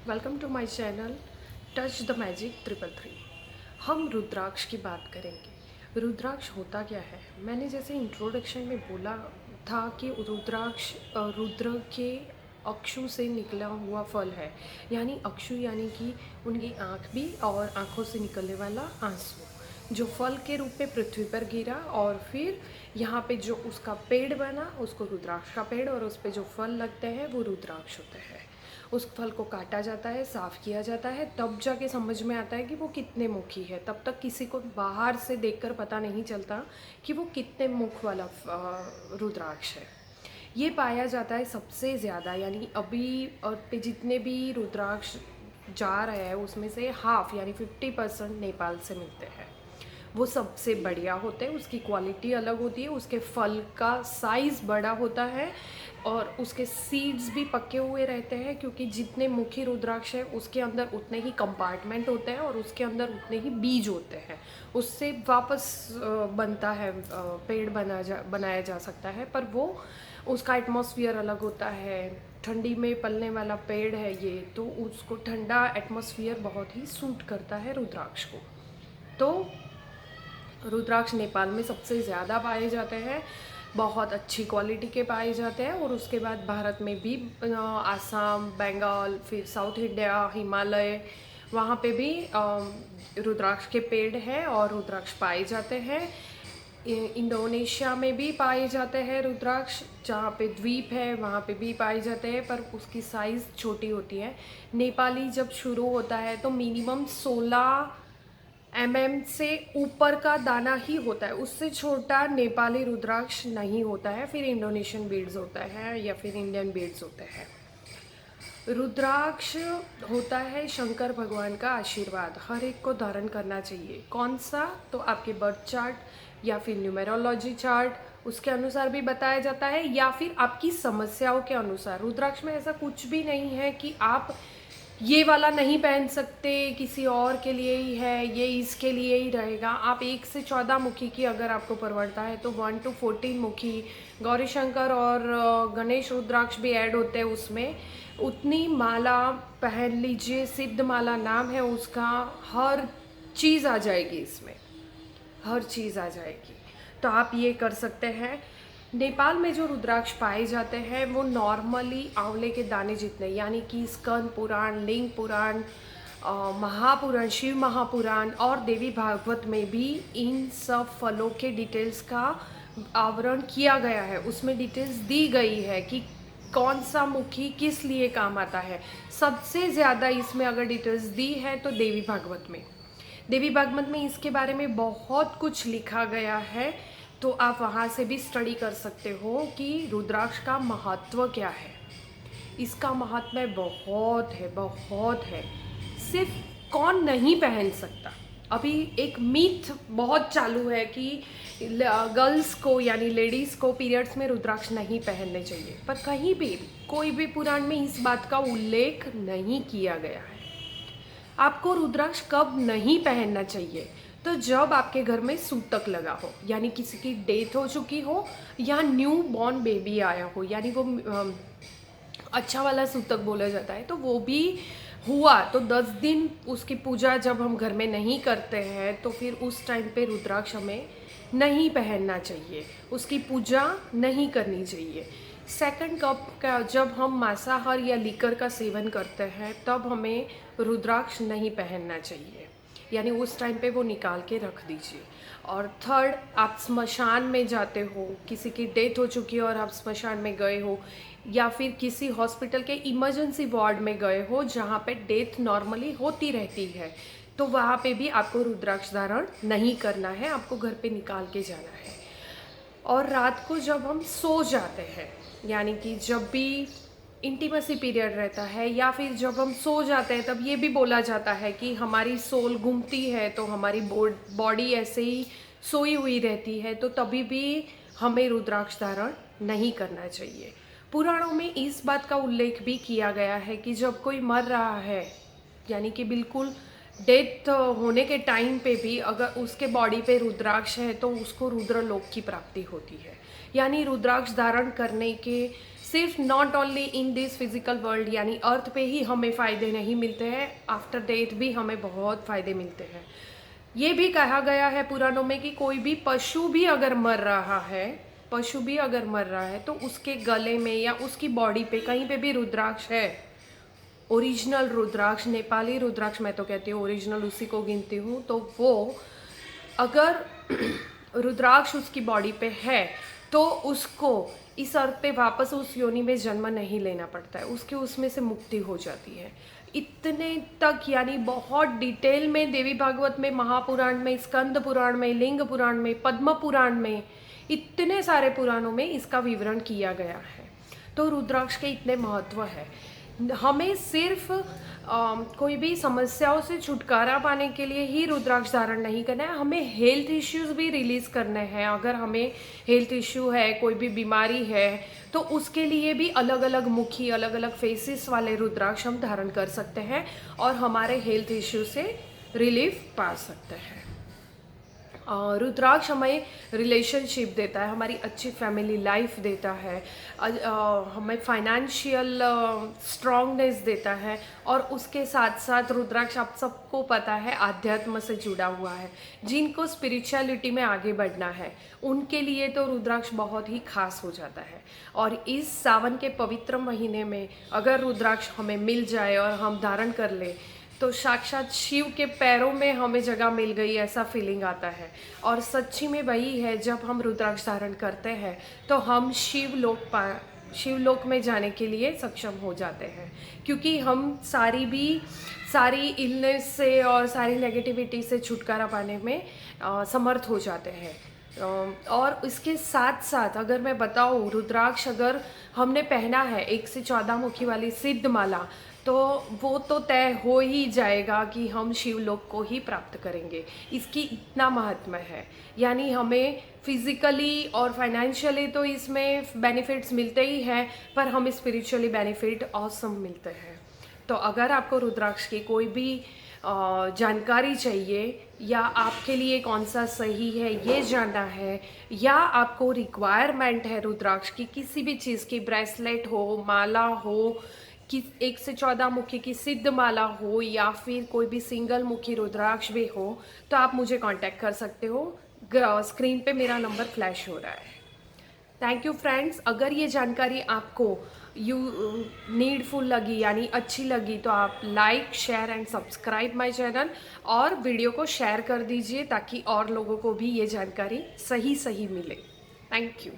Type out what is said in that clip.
Welcome to my channel touch the magic 333। हम रुद्राक्ष की बात करेंगे। रुद्राक्ष होता क्या है? मैंने जैसे इंट्रोडक्शन में बोला था कि रुद्राक्ष रुद्र के अक्षु से निकला हुआ फल है। यानी अक्षु यानी कि उनकी आँख भी और आँखों से निकलने वाला आंसू जो फल के रूप में पृथ्वी पर गिरा और फिर यहाँ पे जो उसका पेड़ बना उसको रुद्राक्ष का पेड़, और उस पे जो फल लगते हैं वो रुद्राक्ष होते हैं। उस फल को काटा जाता है, साफ़ किया जाता है, तब जाके समझ में आता है कि वो कितने मुखी है। तब तक किसी को बाहर से देखकर पता नहीं चलता कि वो कितने मुख वाला रुद्राक्ष है। ये पाया जाता है सबसे ज़्यादा, यानी अभी पे जितने भी रुद्राक्ष जा रहे हैं उसमें से हाफ यानी 50% नेपाल से मिलते हैं। वो सबसे बढ़िया होते हैं, उसकी क्वालिटी अलग होती है, उसके फल का साइज़ बड़ा होता है और उसके सीड्स भी पके हुए रहते हैं, क्योंकि जितने मुखी रुद्राक्ष है उसके अंदर उतने ही कंपार्टमेंट होते हैं और उसके अंदर उतने ही बीज होते हैं। उससे वापस बनता है, पेड़ बनाया जा सकता है, पर वो उसका एटमॉस्फेयर अलग होता है। ठंडी में पलने वाला पेड़ है ये, तो उसको ठंडा एटमॉस्फेयर बहुत ही सूट करता है रुद्राक्ष को। तो रुद्राक्ष नेपाल में सबसे ज़्यादा पाए जाते हैं, बहुत अच्छी क्वालिटी के पाए जाते हैं। और उसके बाद भारत में भी आसाम, बंगाल, फिर साउथ इंडिया, हिमालय, वहाँ पे भी रुद्राक्ष के पेड़ हैं और रुद्राक्ष पाए जाते हैं। इंडोनेशिया में भी पाए जाते हैं रुद्राक्ष, जहाँ पे द्वीप है वहाँ पे भी पाए जाते हैं, पर उसकी साइज़ छोटी होती है। नेपाली जब शुरू होता है तो मिनिमम 16 से ऊपर का दाना ही होता है, उससे छोटा नेपाली रुद्राक्ष नहीं होता है। फिर इंडोनेशियन बीड्स होता है या फिर इंडियन बीड्स होते हैं। रुद्राक्ष होता है शंकर भगवान का आशीर्वाद, हर एक को धारण करना चाहिए। कौन सा? तो आपके बर्थ चार्ट या फिर न्यूमेरोलॉजी चार्ट उसके अनुसार भी बताया जाता है, या फिर आपकी समस्याओं के अनुसार। रुद्राक्ष में ऐसा कुछ भी नहीं है कि आप ये वाला नहीं पहन सकते, किसी और के लिए ही है, ये इसके लिए ही रहेगा। आप 1 से 14 मुखी की अगर आपको परवड़ता है तो 1 to 14 मुखी गौरी शंकर और गणेश रुद्राक्ष भी ऐड होते हैं उसमें। उतनी माला पहन लीजिए, सिद्ध माला नाम है उसका। हर चीज़ आ जाएगी इसमें, हर चीज़ आ जाएगी। तो आप ये कर सकते हैं। नेपाल में जो रुद्राक्ष पाए जाते हैं वो नॉर्मली आंवले के दाने जितने, यानी कि स्कंद पुराण, लिंग पुराण, महापुराण, शिव महापुराण और देवी भागवत में भी इन सब फलों के डिटेल्स का आवरण किया गया है। उसमें डिटेल्स दी गई है कि कौन सा मुखी किस लिए काम आता है। सबसे ज़्यादा इसमें अगर डिटेल्स दी है तो देवी भागवत में। देवी भागवत में इसके बारे में बहुत कुछ लिखा गया है, तो आप वहाँ से भी स्टडी कर सकते हो कि रुद्राक्ष का महत्व क्या है। इसका महत्व बहुत है, बहुत है। सिर्फ कौन नहीं पहन सकता, अभी एक मिथ बहुत चालू है कि गर्ल्स को यानी लेडीज़ को पीरियड्स में रुद्राक्ष नहीं पहनने चाहिए, पर कहीं भी कोई भी पुराण में इस बात का उल्लेख नहीं किया गया है। आपको रुद्राक्ष कब नहीं पहनना चाहिए? तो जब आपके घर में सूतक लगा हो, यानी किसी की डेथ हो चुकी हो या न्यू बॉर्न बेबी आया हो, यानी वो अच्छा वाला सूतक बोला जाता है, तो वो भी हुआ तो 10 दिन उसकी पूजा जब हम घर में नहीं करते हैं तो फिर उस टाइम पे रुद्राक्ष हमें नहीं पहनना चाहिए, उसकी पूजा नहीं करनी चाहिए। सेकंड कप का जब हम मांसाहार या लीकर का सेवन करते हैं तब हमें रुद्राक्ष नहीं पहनना चाहिए, यानी उस टाइम पे वो निकाल के रख दीजिए। और थर्ड, आप स्मशान में जाते हो, किसी की डेथ हो चुकी है और आप स्मशान में गए हो, या फिर किसी हॉस्पिटल के इमरजेंसी वार्ड में गए हो जहाँ पे डेथ नॉर्मली होती रहती है, तो वहाँ पे भी आपको रुद्राक्ष धारण नहीं करना है, आपको घर पे निकाल के जाना है। और रात को जब हम सो जाते हैं, यानी कि जब भी इंटीमेसी पीरियड रहता है या फिर जब हम सो जाते हैं, तब ये भी बोला जाता है कि हमारी सोल घूमती है तो हमारी बॉडी ऐसे ही सोई हुई रहती है, तो तभी भी हमें रुद्राक्ष धारण नहीं करना चाहिए। पुराणों में इस बात का उल्लेख भी किया गया है कि जब कोई मर रहा है, यानी कि बिल्कुल डेथ होने के टाइम पे भी अगर उसके बॉडी पे रुद्राक्ष है तो उसको रुद्रलोक की प्राप्ति होती है। यानी रुद्राक्ष धारण करने के सिर्फ not only in this physical world यानी अर्थ पे ही हमें फ़ायदे नहीं मिलते हैं, आफ्टर डेथ भी हमें बहुत फ़ायदे मिलते हैं। ये भी कहा गया है पुराणों में कि कोई भी पशु भी अगर मर रहा है, पशु भी अगर मर रहा है तो उसके गले में या उसकी बॉडी पे कहीं पे भी रुद्राक्ष है, ओरिजिनल रुद्राक्ष, नेपाली रुद्राक्ष मैं तो कहती हूँ ओरिजिनल उसी को गिनती हूँ, तो वो अगर रुद्राक्ष उसकी बॉडी पे है तो उसको इस अर्थ पे वापस उस योनि में जन्म नहीं लेना पड़ता है, उसकी उसमें से मुक्ति हो जाती है। इतने तक यानी बहुत डिटेल में देवी भागवत में, महापुराण में, स्कंद पुराण में, लिंग पुराण में, पद्म पुराण में, इतने सारे पुराणों में इसका विवरण किया गया है। तो रुद्राक्ष के इतने महत्व है। हमें सिर्फ कोई भी समस्याओं से छुटकारा पाने के लिए ही रुद्राक्ष धारण नहीं करना है, हमें हेल्थ इश्यूज भी रिलीज़ करने हैं। अगर हमें हेल्थ इश्यू है, कोई भी बीमारी है, तो उसके लिए भी अलग अलग मुखी, अलग अलग फेसेस वाले रुद्राक्ष हम धारण कर सकते हैं और हमारे हेल्थ इश्यू से रिलीफ पा सकते हैं। रुद्राक्ष हमें रिलेशनशिप देता है, हमारी अच्छी फैमिली लाइफ देता है, हमें फाइनेंशियल स्ट्रॉन्गनेस देता है और उसके साथ साथ रुद्राक्ष आप सबको पता है आध्यात्म से जुड़ा हुआ है। जिनको स्पिरिचुअलिटी में आगे बढ़ना है उनके लिए तो रुद्राक्ष बहुत ही खास हो जाता है। और इस सावन के पवित्र महीने में अगर रुद्राक्ष हमें मिल जाए और हम धारण कर ले तो साक्षात शिव के पैरों में हमें जगह मिल गई ऐसा फीलिंग आता है। और सच्ची में वही है, जब हम रुद्राक्ष धारण करते हैं तो हम शिवलोक में जाने के लिए सक्षम हो जाते हैं, क्योंकि हम सारी इलनेस से और सारी नेगेटिविटी से छुटकारा पाने में समर्थ हो जाते हैं। और इसके साथ साथ अगर मैं बताऊँ, रुद्राक्ष अगर हमने पहना है 1 से 14 मुखी वाली सिद्ध माला, तो वो तो तय हो ही जाएगा कि हम शिवलोक को ही प्राप्त करेंगे। इसकी इतना महत्व है, यानी हमें फिज़िकली और फाइनेंशियली तो इसमें बेनिफिट्स मिलते ही हैं, पर हमें स्पिरिचुअली बेनिफिट ऑसम मिलते हैं। तो अगर आपको रुद्राक्ष की कोई भी जानकारी चाहिए या आपके लिए कौन सा सही है ये जानना है, या आपको रिक्वायरमेंट है रुद्राक्ष की किसी भी चीज़ की, ब्रेसलेट हो, माला हो, कि 1 से 14 मुखी की सिद्ध माला हो या फिर कोई भी सिंगल मुखी रुद्राक्ष भी हो, तो आप मुझे कांटेक्ट कर सकते हो। स्क्रीन पे मेरा नंबर फ्लैश हो रहा है। Thank you friends. अगर ये जानकारी आपको नीडफुल लगी यानी अच्छी लगी तो आप like, share and subscribe my channel और वीडियो को शेयर कर दीजिए ताकि और लोगों को भी ये जानकारी सही मिले। Thank you.